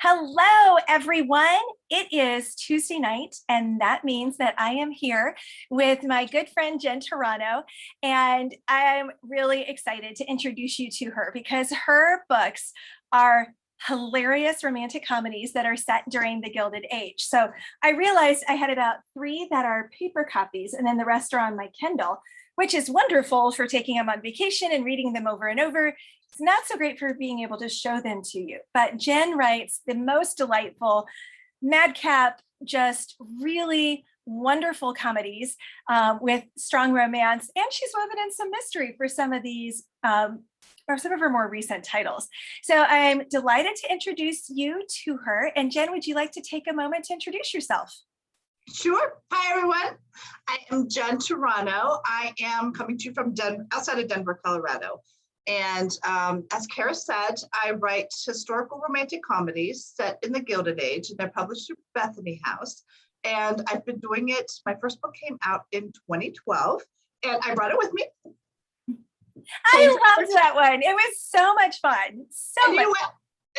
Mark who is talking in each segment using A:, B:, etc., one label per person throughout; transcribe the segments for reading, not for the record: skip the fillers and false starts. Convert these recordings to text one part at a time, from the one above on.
A: Hello, everyone. It is Tuesday night, and that means that I am here with my good friend Jen Turano, and I'm really excited to introduce you to her because her books are hilarious romantic comedies that are set during the Gilded Age. So I realized I had about 3 that are paper copies, and then the rest are on my Kindle, which is wonderful for taking them on vacation and reading them over and over. It's not so great for being able to show them to you, but Jen writes the most delightful, madcap, just really wonderful comedies with strong romance, and she's woven in some mystery for some of these, or some of her more recent titles. So I'm delighted to introduce you to her. And Jen, would you like to take a moment to introduce yourself?
B: Sure. Hi, everyone. I am Jen Turano. I am coming to you from outside of Denver, Colorado. And as Cara said, I write historical romantic comedies set in the Gilded Age, and they're published through Bethany House. And I've been doing it. My first book came out in 2012, and I brought it with me.
A: I loved that one. It was so much fun.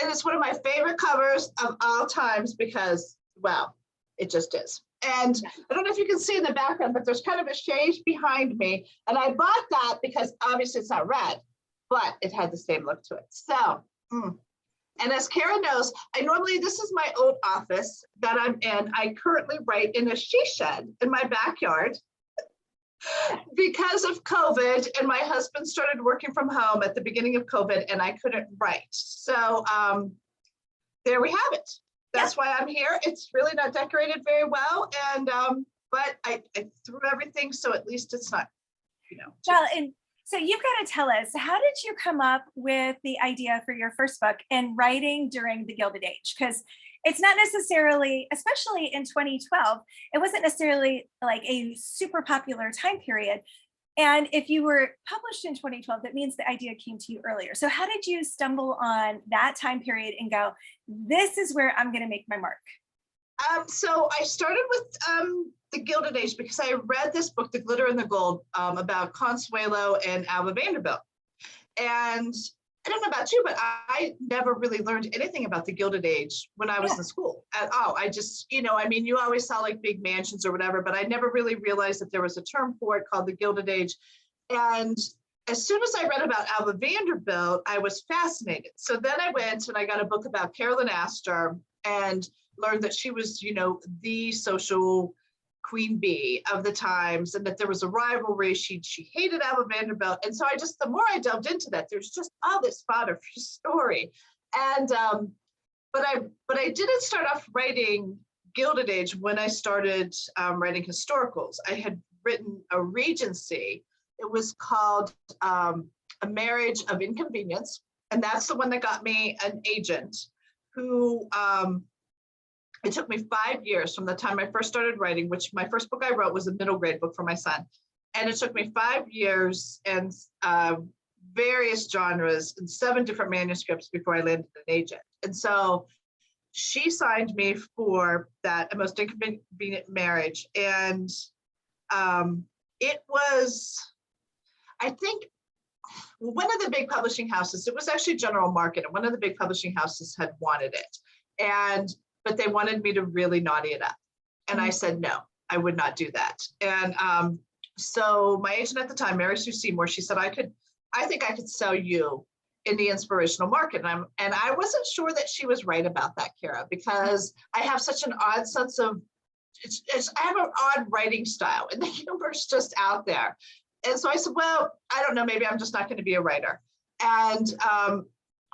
B: And it's one of my favorite covers of all times because, well, it just is. And I don't know if you can see in the background, but there's kind of a shade behind me. And I bought that because obviously it's not red, but it had the same look to it. So, and as Cara knows, this is my old office that I'm in. I currently write in a she shed in my backyard because of COVID, and my husband started working from home at the beginning of COVID, and I couldn't write. So there we have it. That's why I'm here. It's really not decorated very well, and but I threw everything, so at least it's not,
A: Well, and so you've got to tell us, how did you come up with the idea for your first book and writing during the Gilded Age? Because it's not necessarily, especially in 2012, it wasn't necessarily like a super popular time period. And if you were published in 2012, that means the idea came to you earlier. So how did you stumble on that time period and go, this is where I'm going to make my mark?
B: So I started with the Gilded Age because I read this book, The Glitter and the Gold, about Consuelo and Alva Vanderbilt. And I don't know about you, but I never really learned anything about the Gilded Age when I was in school at all. I just, you always saw like big mansions or whatever, but I never really realized that there was a term for it called the Gilded Age. And as soon as I read about Alva Vanderbilt, I was fascinated. So then I went and I got a book about Carolyn Astor and learned that she was, the social queen bee of the times, and that there was a rivalry. She hated Alva Vanderbilt. And so the more I delved into that, there's just all this fodder for story. And, but I didn't start off writing Gilded Age when I started writing historicals. I had written a Regency. It was called A Marriage of Inconvenience. And that's the one that got me an agent who, it took me 5 years from the time I first started writing, which my first book I wrote was a middle grade book for my son. And it took me 5 years and various genres and 7 different manuscripts before I landed an agent. And so she signed me for that, A Most Inconvenient Marriage. And it was, I think, one of the big publishing houses, it was actually General Market, and one of the big publishing houses had wanted it. But they wanted me to really naughty it up. And I said, no, I would not do that. And so my agent at the time, Mary Sue Seymour, she said, I think I could sell you in the inspirational market. And I wasn't sure that she was right about that, Cara, because I have such an odd sense of, I have an odd writing style, and the humor's just out there. And so I said, well, I don't know, maybe I'm just not going to be a writer. And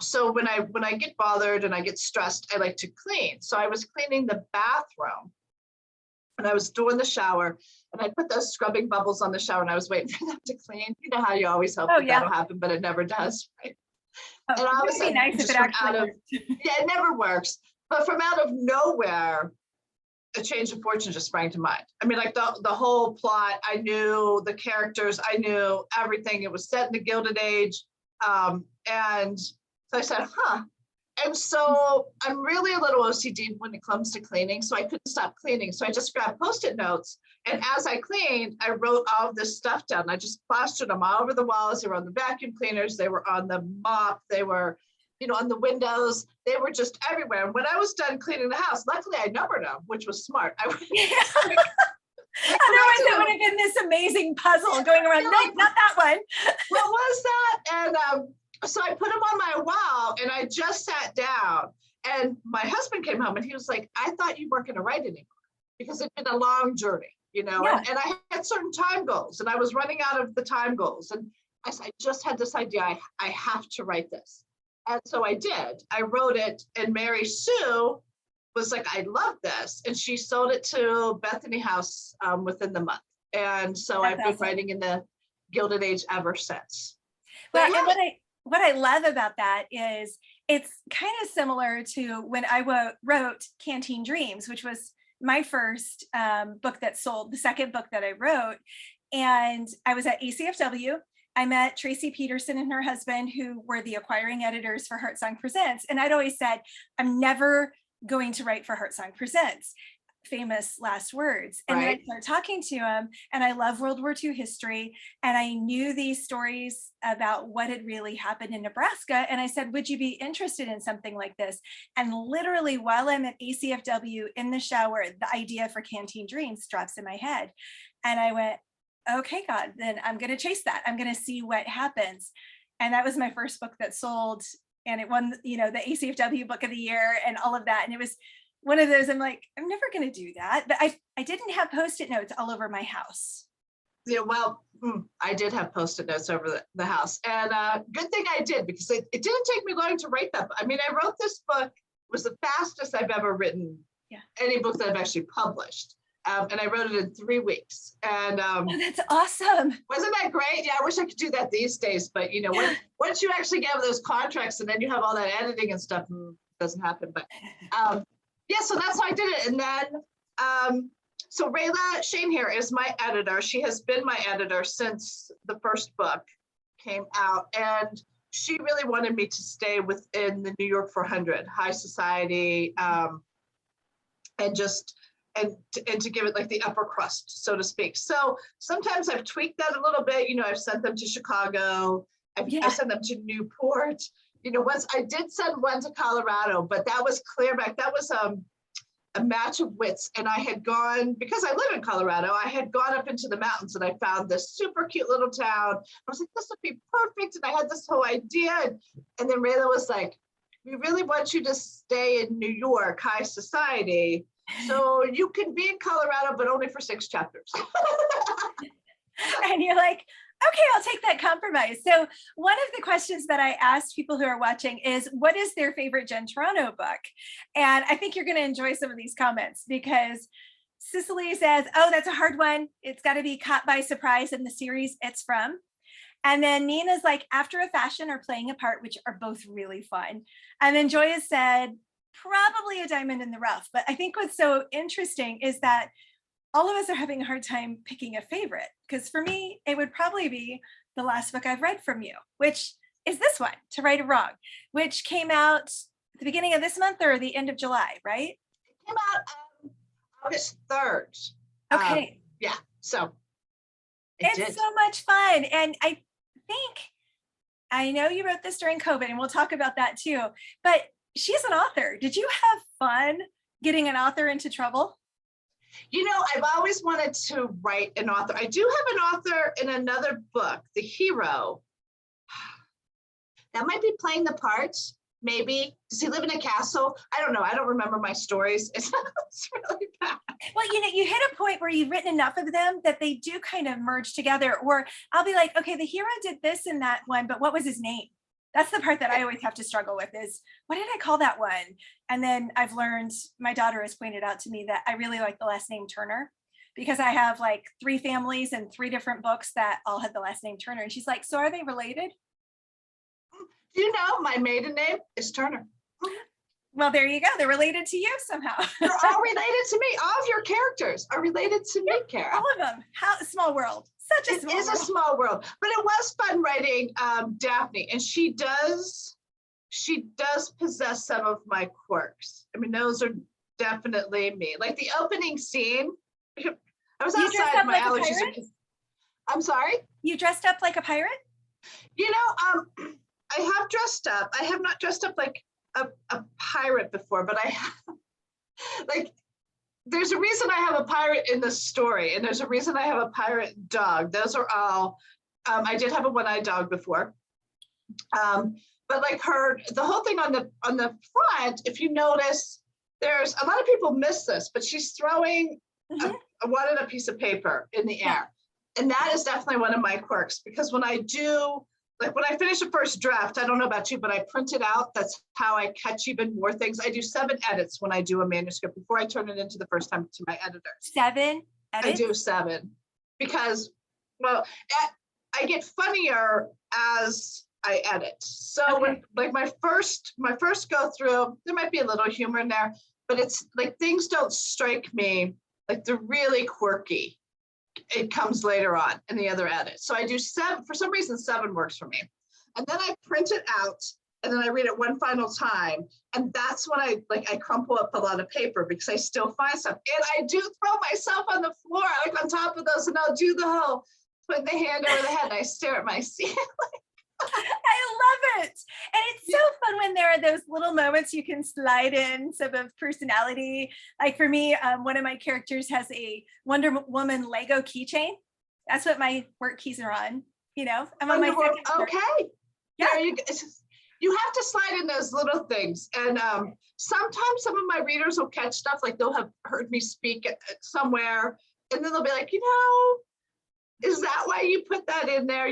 B: so when I get bothered and I get stressed, I like to clean. So I was cleaning the bathroom, and I was doing the shower, and I put those scrubbing bubbles on the shower, and I was waiting for them to clean. You know how you always hope that'll happen, but it never does, right?
A: And all of a sudden, nice if it actually works.
B: Yeah, it never works. But from out of nowhere, A Change of Fortune just sprang to mind. I mean, like the whole plot, I knew the characters, I knew everything. It was set in the Gilded Age, and so I said, And so I'm really a little OCD when it comes to cleaning, so I couldn't stop cleaning. So I just grabbed Post-it notes, and as I cleaned, I wrote all of this stuff down. I just plastered them all over the walls. They were on the vacuum cleaners. They were on the mop. They were on the windows. They were just everywhere. And when I was done cleaning the house, luckily I numbered them, which was smart.
A: Yeah. Otherwise, it would have been this amazing puzzle going around. No, not that one.
B: What was that? And so I put them on my wall, and I just sat down. And my husband came home, and he was like, "I thought you weren't going to write anymore because it'd been a long journey,
A: Yeah.
B: And I had certain time goals, and I was running out of the time goals. And I just had this idea. I have to write this." And so I did. I wrote it, and Mary Sue was like, "I love this." And she sold it to Bethany House within the month. And so
A: That's
B: I've been
A: awesome.
B: writing in the Gilded Age ever since.
A: Well,
B: There you
A: and
B: have it.
A: what I love about that is it's kind of similar to when I wrote Canteen Dreams, which was my first book that sold, the second book that I wrote. And I was at ACFW. I met Tracy Peterson and her husband, who were the acquiring editors for Heartsong Presents. And I'd always said, I'm never going to write for Heartsong Presents. Famous last words. And then I started talking to him, and I love World War II history. And I knew these stories about what had really happened in Nebraska. And I said, would you be interested in something like this? And literally while I'm at ACFW in the shower, the idea for Canteen Dreams drops in my head. And I went, okay, God, then I'm going to chase that. I'm going to see what happens. And that was my first book that sold. And it won, the ACFW Book of the Year and all of that. And it was one of those, I'm like, I'm never going to do that. But I didn't have Post-it notes all over my house.
B: Yeah, well, I did have Post-it notes over the house. And good thing I did, because it didn't take me long to write that. I mean, I wrote this book, it was the fastest I've ever written any book that I've actually published. And I wrote it in 3 weeks. And
A: oh, that's awesome.
B: Wasn't that great? Yeah, I wish I could do that these days. But, once you actually get those contracts and then you have all that editing and stuff, it doesn't happen. But yeah, so that's how I did it. And then, so Rayla Shane here is my editor. She has been my editor since the first book came out. And she really wanted me to stay within the New York 400, high society, and to give it like the upper crust, so to speak. So sometimes I've tweaked that a little bit. I've sent them to Chicago. I've sent them to Newport. Once I did send one to Colorado, but that was clear back. That was a match of wits. And I had gone, because I live in Colorado, I had gone up into the mountains and I found this super cute little town. I was like, this would be perfect. And I had this whole idea. And then Rayla was like, we really want you to stay in New York, high society. So you can be in Colorado, but only for 6 chapters.
A: And you're like, okay, I'll take that compromise. So one of the questions that I asked people who are watching is, what is their favorite Jen Turano book? And I think you're going to enjoy some of these comments, because Cicely says, oh, that's a hard one. It's got to be Caught by Surprise in the series it's from. And then Nina's like, After a Fashion or Playing a Part, which are both really fun. And then Joy has said, probably A Diamond in the Rough. But I think what's so interesting is that all of us are having a hard time picking a favorite, because for me, it would probably be the last book I've read from you, which is this one, To Right or Wrong, which came out at the beginning of this month or the end of July, right?
B: It came out August 3rd.
A: Okay.
B: Yeah, so
A: it's so much fun. And I know you wrote this during COVID, and we'll talk about that too, but she's an author. Did you have fun getting an author into trouble?
B: I've always wanted to write an author. I do have an author in another book, The Hero. That might be playing the parts, maybe. Does he live in a castle? I don't know. I don't remember my stories. It's really bad.
A: Well, you hit a point where you've written enough of them that they do kind of merge together. Or I'll be like, okay, the hero did this in that one, but what was his name? That's the part that I always have to struggle with, is what did I call that one? And then I've learned, my daughter has pointed out to me that I really like the last name Turner, because I have like 3 families and 3 different books that all had the last name Turner. And she's like, so are they related?
B: Do you know my maiden name is Turner?
A: Well, there you go. They're related to you somehow.
B: They're all related to me. All of your characters are related to me, Cara.
A: All of them. How small world. Such a small world.
B: It is a small world, but it was fun writing Daphne, and she does possess some of my quirks. I mean, those are definitely me. Like the opening scene, I was outside, my allergies. I'm sorry?
A: You dressed up like a pirate?
B: have dressed up. I have not dressed up like a pirate before, but I have, like, there's a reason I have a pirate in this story, and there's a reason I have a pirate dog. Those are all, I did have a one-eyed dog before. But like the whole thing on the front, if you notice, there's a lot of people miss this, but she's throwing one in a piece of paper in the air. And that is definitely one of my quirks, because when I do, like when I finish a first draft, I don't know about you, but I print it out. That's how I catch even more things. I do 7 edits when I do a manuscript before I turn it into the first time to my editor.
A: 7 edits?
B: I do 7 because, well, I get funnier as I edit. So when, like my first go through, there might be a little humor in there, but it's like things don't strike me like they're really quirky. It comes later on in the other edit. So I do 7, for some reason 7 works for me. And then I print it out and then I read it one final time. And that's when I crumple up a lot of paper because I still find stuff. And I do throw myself on the floor, like on top of those, and I'll do the whole, put the hand over the head and I stare at my ceiling.
A: I love it. And it's so fun when there are those little moments you can slide in some of personality. Like for me, one of my characters has a Wonder Woman Lego keychain. That's what my work keys are on. You know, I'm on my second work.
B: Okay. Yeah. You have to slide in those little things. And sometimes some of my readers will catch stuff, like they'll have heard me speak somewhere, and then they'll be like, is that why you put that in there?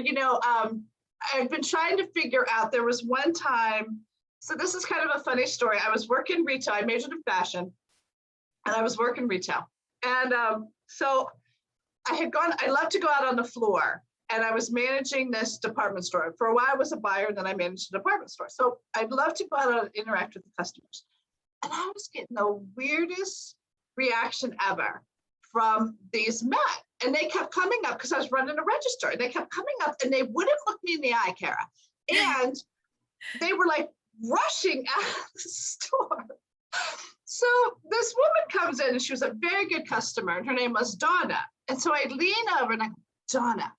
B: I've been trying to figure out, there was one time, so this is kind of a funny story. I was working retail, I majored in fashion, and I was working retail. And so I love to go out on the floor, and I was managing this department store. For a while I was a buyer, and then I managed a department store. So I'd love to go out and interact with the customers. And I was getting the weirdest reaction ever from these men. And they kept coming up because I was running a register. And they kept coming up and they wouldn't look me in the eye, Cara. And they were like rushing out of the store. So this woman comes in and she was a very good customer and her name was Donna. And so I lean over and I go, Donna,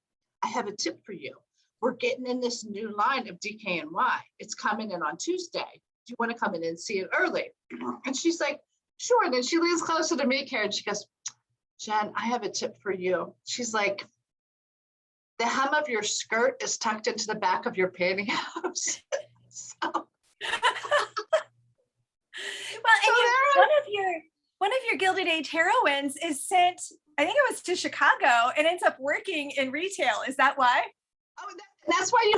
B: I have a tip for you. We're getting in this new line of DKNY. It's coming in on Tuesday. Do you want to come in and see it early? And she's like, sure. And then she leans closer to me, Cara, and she goes, Jen, I have a tip for you. She's like, the hem of your skirt is tucked into the back of your pantyhose. So.
A: Well, and one of your Gilded Age heroines is sent, I think it was to Chicago, and ends up working in retail. Is that why?
B: Oh, that's why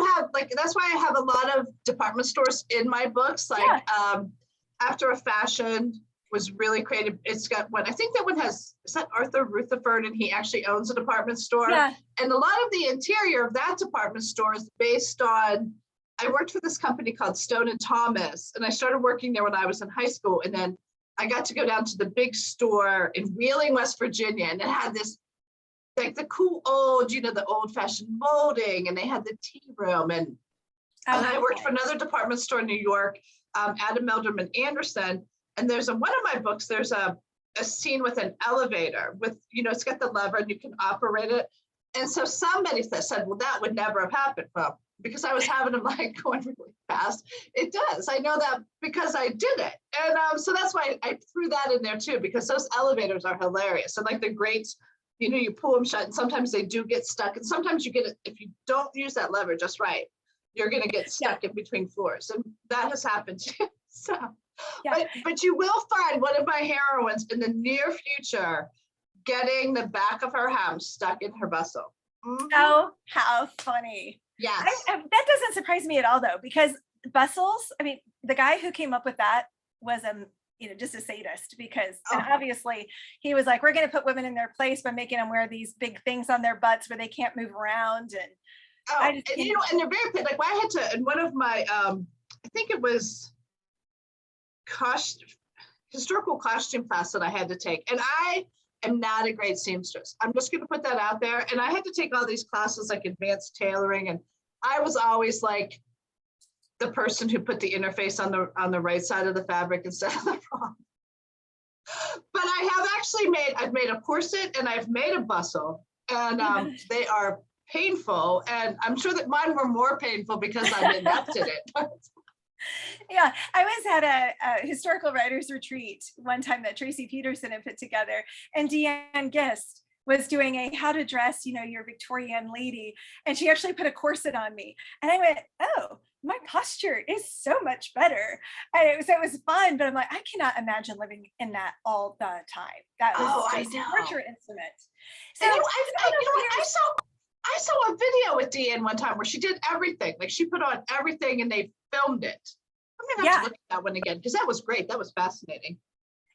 B: that's why I have a lot of department stores in my books. After a Fashion was really creative. It's got one, I think that one is that Arthur Rutherford, and he actually owns a department store. Yeah. And a lot of the interior of that department store is based on, I worked for this company called Stone and Thomas, and I started working there when I was in high school. And then I got to go down to the big store in Wheeling, West Virginia, and it had this, like the cool old, the old fashioned molding, and they had the tea room. And I worked for another department store in New York, Adam Melderman Anderson. And there's one of my books, there's a scene with an elevator with, it's got the lever and you can operate it. And so somebody said, well, that would never have happened. Well, because I was having them like going really fast. It does. I know that because I did it. And so that's why I threw that in there too, because those elevators are hilarious. And like the grates, you pull them shut and sometimes they do get stuck. And sometimes you get it, if you don't use that lever just right, you're going to get stuck in between floors. And that has happened too. So. Yeah. But you will find one of my heroines in the near future getting the back of her hem stuck in her bustle. Mm-hmm.
A: Oh, how funny.
B: Yes.
A: That doesn't surprise me at all, though, because bustles, I mean, the guy who came up with that was just a sadist, because and obviously he was like, we're going to put women in their place by making them wear these big things on their butts where they can't move around. And
B: and they're very, like, I had to, in one of my, I think it was historical costume class that I had to take. And I am not a great seamstress. I'm just going to put that out there. And I had to take all these classes like advanced tailoring. And I was always like the person who put the interface on the right side of the fabric instead of the wrong. But I have actually I've made a corset and I've made a bustle. And they are painful. And I'm sure that mine were more painful because I'm inept in it.
A: Yeah, I was at a historical writers retreat one time that Tracy Peterson had put together, and Deanne Gist was doing a how to dress, your Victorian lady, and she actually put a corset on me, and I went, oh, my posture is so much better. And it was fun, but I'm like, I cannot imagine living in that all the time. That was
B: Oh, I
A: just
B: know.
A: torture instrument. So
B: And I saw a video with Deanne one time where she did everything. Like she put on everything and they filmed it. I'm gonna have to look at that one again because that was great. That was fascinating.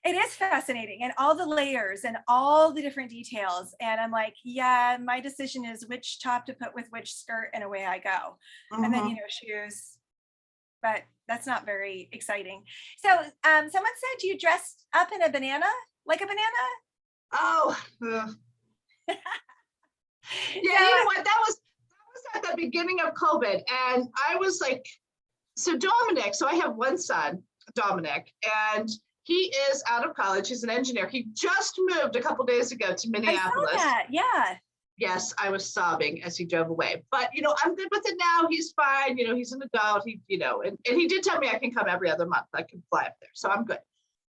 A: It is fascinating, and all the layers and all the different details. And I'm like, yeah, my decision is which top to put with which skirt, and away I go. And then, shoes, but that's not very exciting. So someone said you dressed up in a banana, like a banana.
B: Oh, yeah. You know what? That was at the beginning of COVID, and I was like, so Dominic. So I have one son, Dominic, and he is out of college. He's an engineer. He just moved a couple days ago to Minneapolis.
A: I saw that. Yeah.
B: Yes, I was sobbing as he drove away. But I'm good with it now. He's fine. He's an adult. And he did tell me I can come every other month. I can fly up there. So I'm good.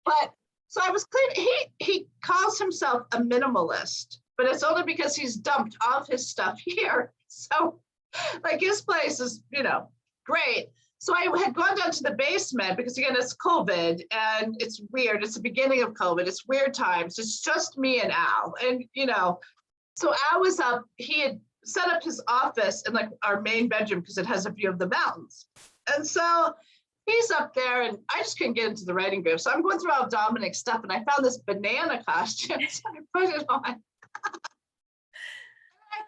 B: But so I was clean. He calls himself a minimalist, but it's only because he's dumped all of his stuff here. So like his place is, great. So I had gone down to the basement because again, it's COVID and it's weird. It's the beginning of COVID. It's weird times. It's just me and Al. And, so Al was up, he had set up his office in like our main bedroom because it has a view of the mountains. And so he's up there and I just couldn't get into the writing group. So I'm going through all Dominic's stuff and I found this banana costume. So I put it on. I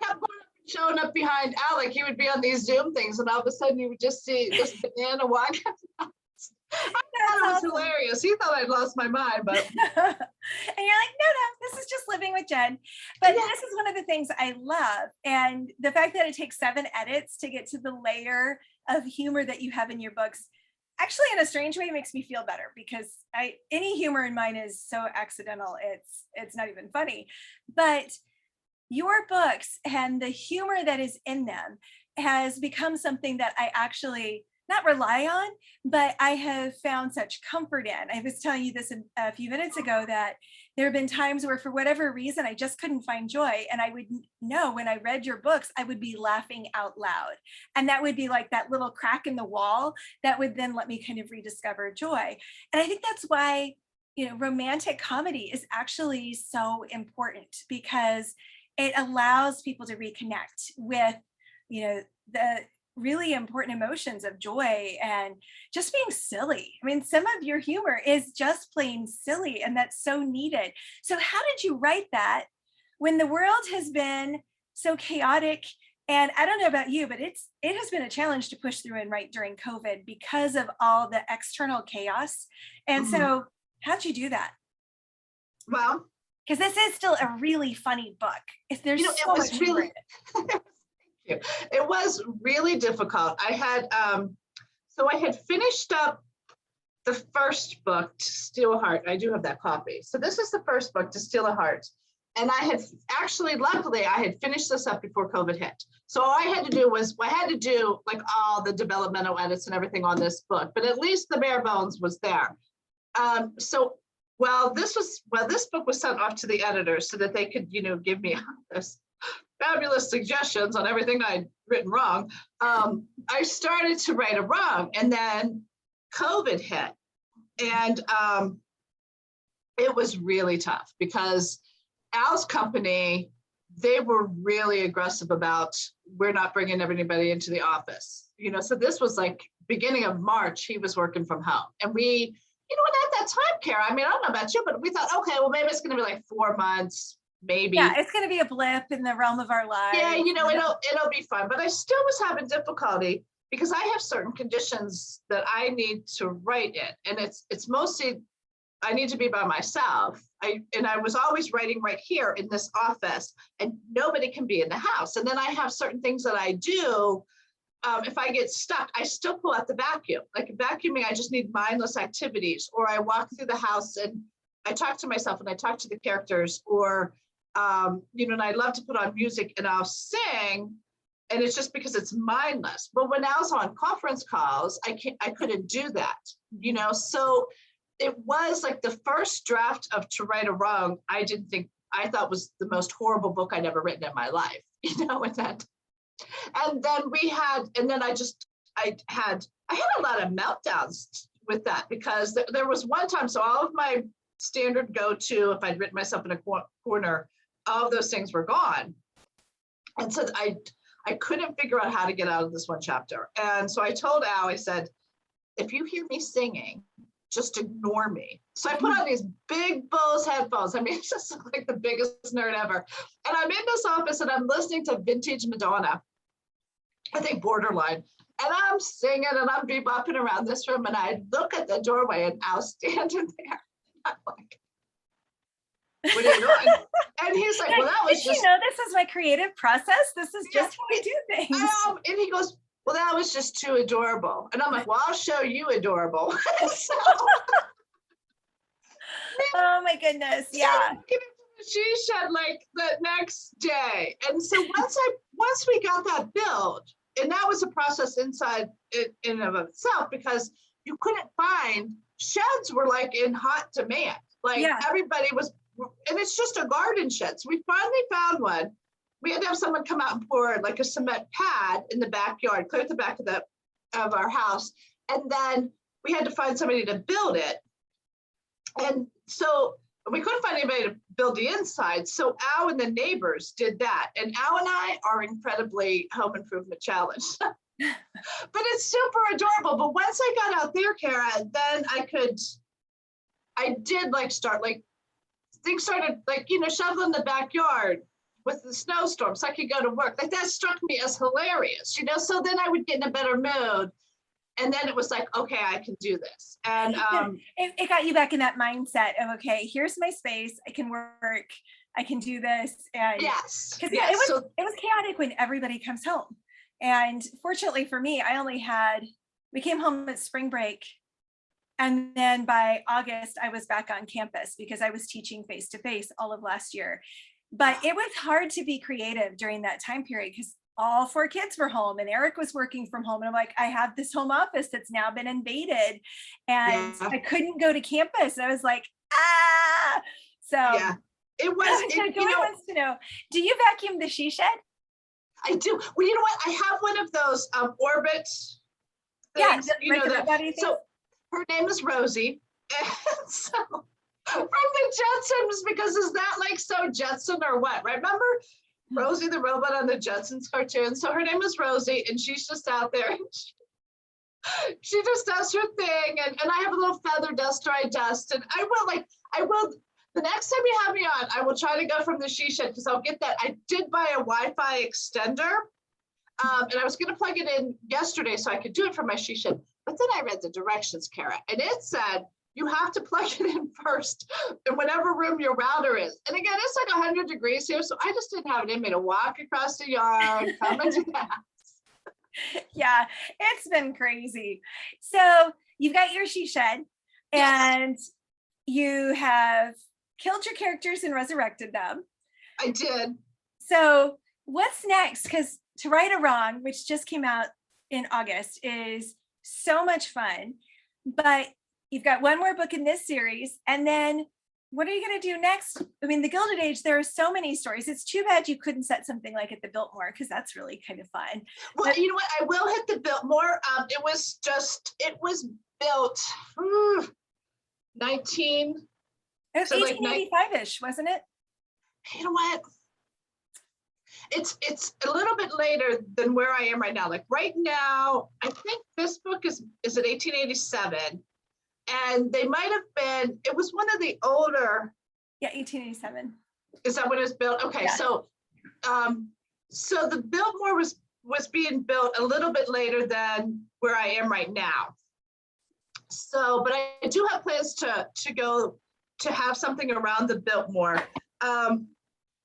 B: kept going showing up behind Al, like he would be on these Zoom things, and all of a sudden you would just see this banana walk. I thought it was hilarious. He thought I'd lost my mind, but
A: and you're like, no, this is just living with Jen. But this is one of the things I love, and the fact that it takes 7 edits to get to the layer of humor that you have in your books. Actually, in a strange way, makes me feel better because any humor in mine is so accidental. It's not even funny, but your books and the humor that is in them has become something that I actually not rely on, but I have found such comfort in. I was telling you this a few minutes ago that there have been times where for whatever reason, I just couldn't find joy. And I would know when I read your books, I would be laughing out loud. And that would be like that little crack in the wall that would then let me kind of rediscover joy. And I think that's why, romantic comedy is actually so important because it allows people to reconnect with, the really important emotions of joy and just being silly. I mean, some of your humor is just plain silly, and that's so needed. So how did you write that when the world has been so chaotic? And I don't know about you, but it has been a challenge to push through and write during COVID because of all the external chaos. And so how'd you do that?
B: Well,
A: because this is still a really funny book. There's so much humor in it.
B: It was really difficult. I had finished up the first book, To Steal a Heart. I do have that copy. So this is the first book, To Steal a Heart. And I had luckily, I had finished this up before COVID hit. So all I had to do was, I had to do like all the developmental edits and everything on this book, but at least the bare bones was there. This book was sent off to the editors so that they could, give me this fabulous suggestions on everything I'd written wrong. I started to write it wrong, and then COVID hit, and it was really tough because Al's company, they were really aggressive about we're not bringing everybody into the office. So this was like beginning of March. He was working from home, and we. At that time, Cara, I mean, I don't know about you, but we thought, okay, well, maybe it's going to be like 4 months, maybe.
A: Yeah, it's going to be a blip in the realm of our lives.
B: Yeah, it'll be fun. But I still was having difficulty because I have certain conditions that I need to write in. And it's mostly, I need to be by myself. I was always writing right here in this office, and nobody can be in the house. And then I have certain things that I do. If I get stuck, I still pull out the vacuum. Like vacuuming, I just need mindless activities, or I walk through the house and I talk to myself and I talk to the characters, or and I love to put on music and I'll sing, and it's just because it's mindless. But when I was on conference calls, I couldn't do that, so it was like the first draft of To Right or Wrong, I thought was the most horrible book I'd ever written in my life, with that. And then I had a lot of meltdowns with that, because there was one time, so all of my standard go-to, if I'd written myself in a corner, all of those things were gone. And so I couldn't figure out how to get out of this one chapter. And so I told Al, I said, if you hear me singing, just ignore me. So I put on these big Bose headphones. I mean, it just looked like the biggest nerd ever. And I'm in this office and I'm listening to vintage Madonna, I think Borderline. And I'm singing and I'm bebopping around this room. And I look at the doorway and Al's standing there. I'm like, what are you doing? And he's like, well, that was
A: Did you know this is my creative process? This is just how I do things.
B: And he goes, well, that was just too adorable. And I'm like, well, I'll show you adorable. So,
A: oh my goodness. Yeah.
B: She shed like the next day. And so once we got that built, and that was a process inside in of itself, because you couldn't find, sheds were like in hot demand. Like everybody was, and it's just a garden shed. So we finally found one. We had to have someone come out and pour like a cement pad in the backyard, clear at the back of our house. And then we had to find somebody to build it. And so we couldn't find anybody to build the inside. So Al and the neighbors did that. And Al and I are incredibly home improvement challenged. But it's super adorable. But once I got out there, Cara, then I did like start like, things started like, shoveling the backyard with the snowstorm so I could go to work. Like that struck me as hilarious, so then I would get in a better mood. And then it was like, okay, I can do this. And
A: it got you back in that mindset of, okay, here's my space. I can work. I can do this. And
B: yes,
A: because it was chaotic when everybody comes home. And fortunately for me, we came home at spring break. And then by August, I was back on campus because I was teaching face-to-face all of last year. But it was hard to be creative during that time period because all 4 kids were home and Eric was working from home. And I'm like, I have this home office that's now been invaded and I couldn't go to campus. I was like, So
B: it was,
A: Joey wants to know, do you vacuum the she shed?
B: I do. Well, you know what? I have one of those orbit things. So her name is Rosie. And so from the Jetsons, because is that like so Jetson or what? Right? Remember Rosie the robot on the Jetsons cartoon? So her name is Rosie, and she's just out there. And she just does her thing, and I have a little feather duster I dust, and I will. The next time you have me on, I will try to go from the she shed because I'll get that. I did buy a Wi-Fi extender, and I was going to plug it in yesterday so I could do it from my she shed. But then I read the directions, Cara, and it said you have to plug it in first in whatever room your router is. And again, it's like 100 degrees here, so I just didn't have it in me to walk across the yard, come and do that.
A: Yeah, it's been crazy. So you've got your she shed, and you have killed your characters and resurrected them.
B: I did.
A: So what's next? Because To Right or Wrong, which just came out in August, is so much fun, but you've got one more book in this series, and then what are you going to do next? I mean, the Gilded Age, there are so many stories. It's too bad you couldn't set something like at the Biltmore, because that's really kind of fun.
B: Well, you know what? I will hit the Biltmore. It was built
A: 1885-ish, wasn't it?
B: You know what? It's a little bit later than where I am right now. Like right now, I think this book is at 1887. And they might have been, it was one of the older.
A: Yeah, 1887.
B: Is that when it was built? Okay, yeah. So the Biltmore was being built a little bit later than where I am right now. So, but I do have plans to go to have something around the Biltmore.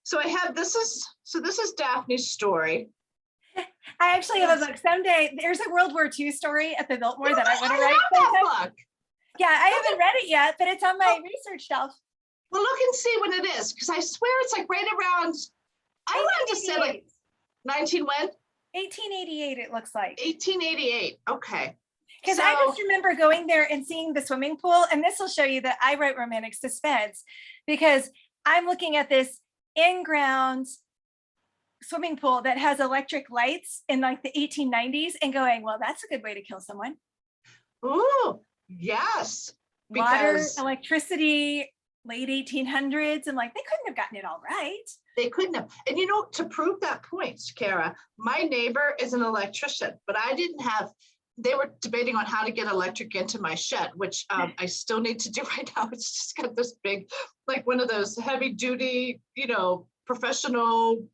B: So I have, this is Daphne's story.
A: I actually have a book. Someday there's a World War II story at the Biltmore that I want to write.
B: That book.
A: Yeah, I haven't read it yet, but it's on my research shelf.
B: Well, look and see when it is, because I swear it's like right around, I wanted to say like 19 when?
A: 1888, it looks like.
B: 1888. Okay.
A: Because
B: So,
A: I just remember going there and seeing the swimming pool, and this will show you that I write romantic suspense, because I'm looking at this in-ground swimming pool that has electric lights in like the 1890s and going, well, that's a good way to kill someone.
B: ooh, yes.
A: Water,
B: Because
A: electricity, late 1800s, and like they couldn't have gotten it all right.
B: they couldn't have. And you know, to prove that point, Cara, my neighbor is an electrician, but I didn't have, they were debating on how to get electric into my shed, which I still need to do right now. It's just got this big, like one of those heavy duty, you know, professional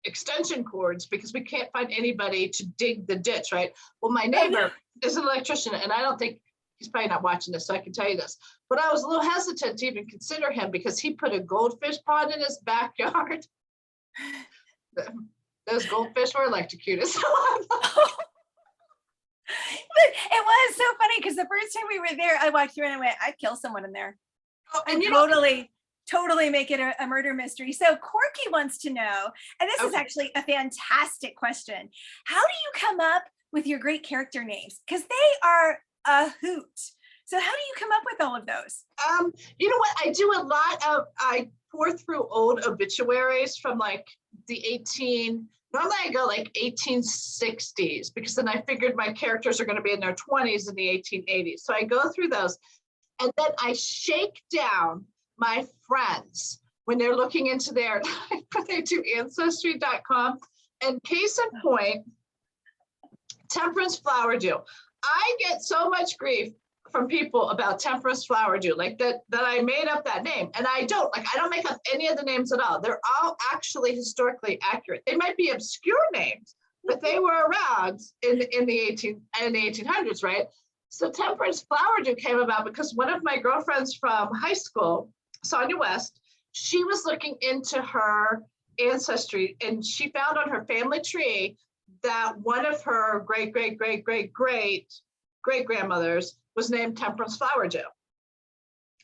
B: extension cords, because we can't find anybody to dig the ditch, right? Well, my neighbor is an electrician, and I don't think, he's probably not watching this, so I can tell you this, but I was a little hesitant to even consider him because he put a goldfish pond in his backyard. Those goldfish were electrocuted. So
A: But it was so funny because the first time we were there, I walked through and I went, I'd kill someone in there.
B: and you
A: Totally make it a murder mystery. So Corky wants to know, and this is actually a fantastic question. How do you come up with your great character names? Because they are a hoot. So how do you come up with all of those?
B: you know what? I do a lot of, I pour through old obituaries from like the normally I go like 1860s, because then I figured my characters are going to be in their 20s in the 1880s. So I go through those, and then I shake down my friends when they're looking into their, they do ancestry.com, and case in point, Temperance Flower Dew. I get so much grief from people about Temperance Flower Dew, like that I made up that name, and I don't make up any of the names at all. They're all actually historically accurate. They might be obscure names, but they were around in the 1800s, right? So Temperance Flower Dew came about because one of my girlfriends from high school, Sonia West, she was looking into her ancestry, and she found on her family tree that one of her great grandmothers was named Temperance Flower Dew.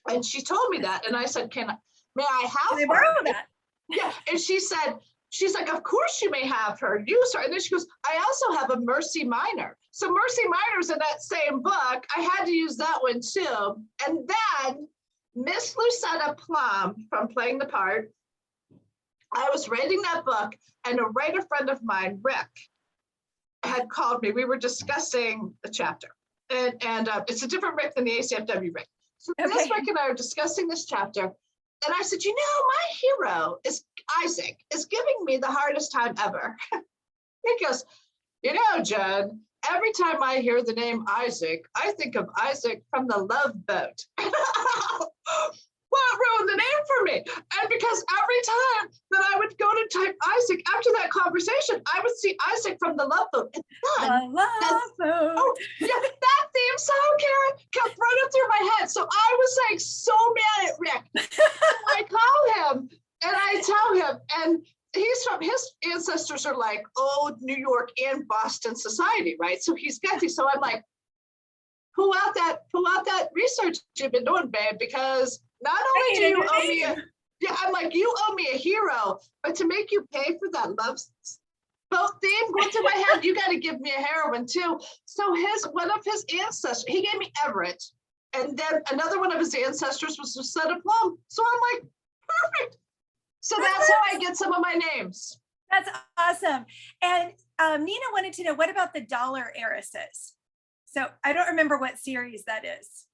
B: And she told me that, and I said, may I have her?
A: Borrow that?
B: Yeah, and she's like, of course you may have her, use her. And then she goes, I also have a Mercy Minor. So Mercy Minor's in that same book. I had to use that one too. And then Miss Lucetta Plum, from playing the part, I was reading that book, and a writer friend of mine, Rick, had called me. We were discussing the chapter. And it's a different Rick than the ACFW Rick. So this Rick and I are discussing this chapter. And I said, my hero is Isaac, is giving me the hardest time ever. He goes, Jen, every time I hear the name Isaac, I think of Isaac from the Love Boat. Well, it ruined the name for me. And because every time that I would go to type Isaac after that conversation, I would see Isaac from the Love Boat. And then that theme song, Karen, kept running through my head. So I was like so mad at Rick. So I call him and I tell him, and his ancestors are like old New York and Boston society, right? So he's got these. So I'm like, pull out that research you've been doing, babe, because not only do you owe me I'm like, you owe me a hero, but to make you pay for that Love Boat theme going through my head, you got to give me a heroine too. So one of his ancestors, he gave me Everett, and then another one of his ancestors was Lucetta Plum. So I'm like, perfect. So that's how I get some of my names.
A: That's awesome. And Nina wanted to know, what about the Dollar Heiresses? So I don't remember what series that is.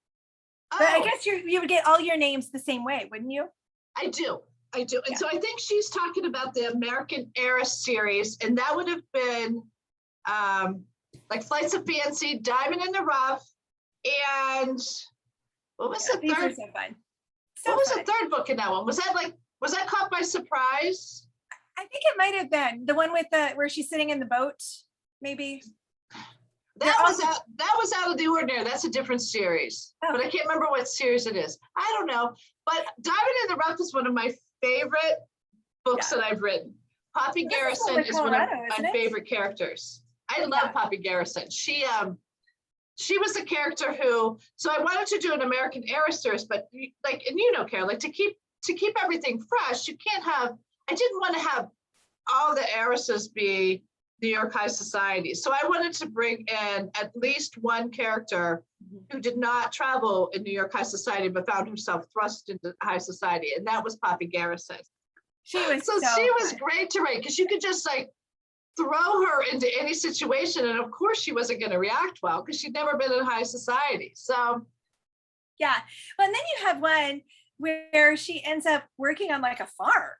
A: But I guess you would get all your names the same way, wouldn't you?
B: I do. And so I think she's talking about the American Heiress series, and that would have been like Flights of Fancy, Diamond in the Rough, and what was the third?
A: So fun.
B: What was the third book in that one? Was that Caught by Surprise?
A: I think it might have been the one with where she's sitting in the boat, maybe.
B: That was out of the ordinary. That's a different series, but I can't remember what series it is. I don't know. But Diamond in the Rough is one of my favorite books that I've written. Poppy Garrison is one of my favorite characters. I love Poppy Garrison. She was a character who. So I wanted to do an American Heiress series, but Carol, like to keep to keep everything fresh, I didn't want to have all the heiresses be New York high society. So I wanted to bring in at least one character who did not travel in New York high society, but found herself thrust into high society. And that was Poppy Garrison.
A: She was
B: so she was great to write because you could just like throw her into any situation. And of course she wasn't going to react well because she'd never been in high society. So
A: yeah. Well, and then you have one where she ends up working on like a farm.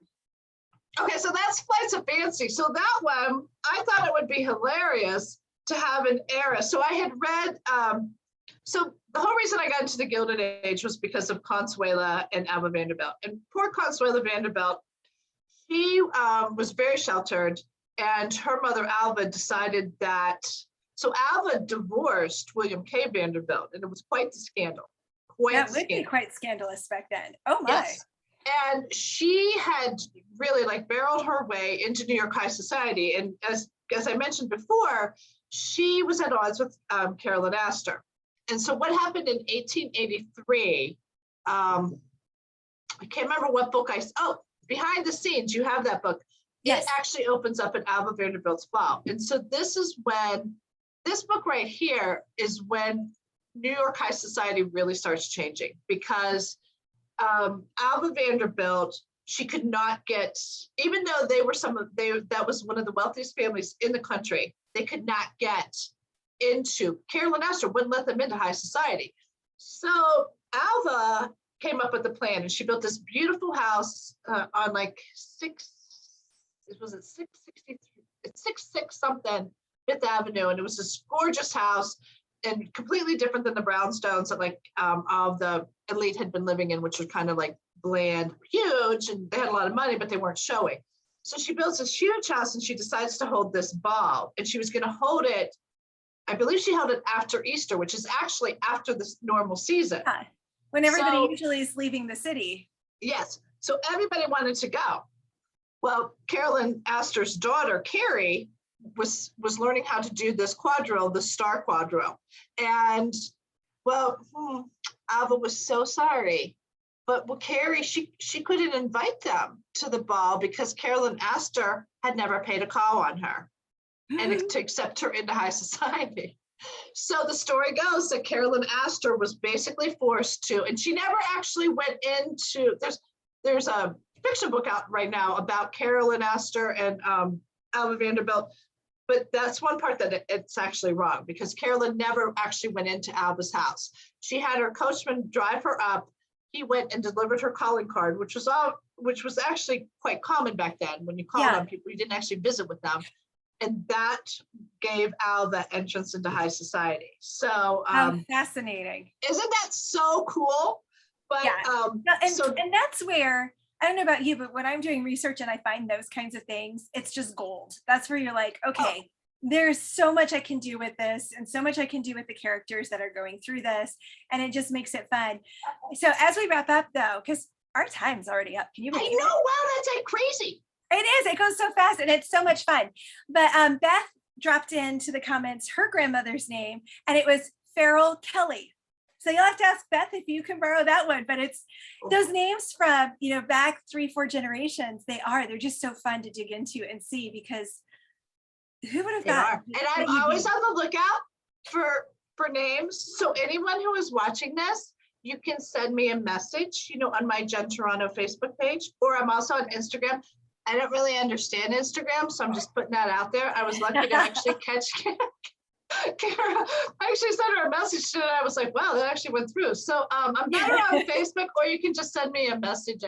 B: Okay, so that's Flights of Fancy. So that one, I thought it would be hilarious to have an heiress. So I had read, so the whole reason I got into the Gilded Age was because of Consuela and Alva Vanderbilt. And poor Consuela Vanderbilt, she was very sheltered, and her mother Alva decided that, so Alva divorced William K. Vanderbilt, and it was quite the scandal.
A: That would be quite scandalous back then. Oh my.
B: Yes. And she had really like barreled her way into New York high society. And as I mentioned before, she was at odds with Carolyn Astor. And so what happened in 1883, I can't remember what book Behind the Scenes, you have that book. Yes. It actually opens up in Alva Vanderbilt's file. And so this book right here is when New York high society really starts changing, because Alva Vanderbilt, she could not get, even though that was one of the wealthiest families in the country, they could not get into, Carolyn Astor wouldn't let them into high society. So Alva came up with a plan, and she built this beautiful house on like 666 something Fifth Avenue, and it was this gorgeous house and completely different than the brownstones that like all of the elite had been living in, which was kind of like bland, huge, and they had a lot of money, but they weren't showing. So she builds this huge house, and she decides to hold this ball, and she was going to hold it, I believe she held it after Easter, which is actually after this normal season.
A: Yeah. When everybody usually is leaving the city.
B: Yes. So everybody wanted to go. Well, Carolyn Astor's daughter, Carrie, was learning how to do this quadrille, the star quadrille. And well, Alva was so sorry. But Carrie, she couldn't invite them to the ball because Carolyn Astor had never paid a call on her and to accept her into high society. So the story goes that Carolyn Astor was basically forced to, and she never actually went into, there's a fiction book out right now about Carolyn Astor and Alva Vanderbilt, but that's one part that it's actually wrong, because Carolyn never actually went into Alva's house. She had her coachman drive her up. He went and delivered her calling card, which was actually quite common back then. When you called on people, you didn't actually visit with them. And that gave Alva entrance into high society. So
A: fascinating.
B: Isn't that so cool? But
A: and that's where, I don't know about you, but when I'm doing research and I find those kinds of things, it's just gold. That's where you're like, okay, there's so much I can do with this, and so much I can do with the characters that are going through this, and it just makes it fun. So as we wrap up though, because our time's already up. Can you believe it?
B: Wow, that's like crazy.
A: It is. It goes so fast, and it's so much fun. But Beth dropped into the comments her grandmother's name, and it was Farrell Kelly. So you'll have to ask Beth if you can borrow that one. But it's those names from, back 3-4 generations. They're just so fun to dig into and see, because who would have thought?
B: And I'm always on the lookout for names. So anyone who is watching this, you can send me a message, on my Jen Turano Facebook page, or I'm also on Instagram. I don't really understand Instagram, so I'm just putting that out there. I was lucky to actually catch Cara. I actually sent her a message today. I was like, wow, that actually went through. So I'm better on Facebook, or you can just send me a message.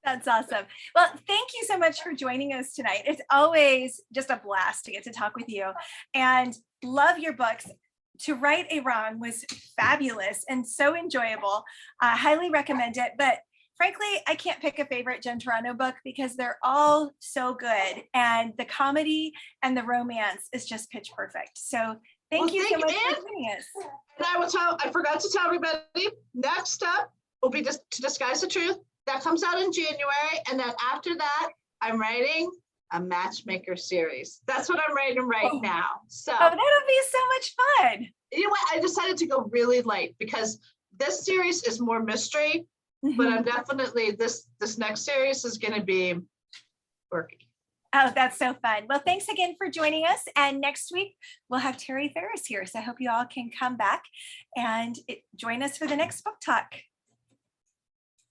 A: That's awesome. Well, thank you so much for joining us tonight. It's always just a blast to get to talk with you, and love your books. To Right a Wrong was fabulous and so enjoyable. I highly recommend it. But frankly, I can't pick a favorite Jen Turano book because they're all so good, and the comedy and the romance is just pitch perfect. So thank you so much for joining us.
B: And I forgot to tell everybody, next up will be just To Disguise the Truth. That comes out in January. And then after that, I'm writing a matchmaker series. That's what I'm writing now. So
A: that'll be so much fun.
B: You know what? I decided to go really light because this series is more mystery. but I'm definitely, this next series is going to be quirky.
A: Oh, that's so fun. Well, thanks again for joining us. And next week, we'll have Terry Ferris here. So I hope you all can come back and join us for the next book talk.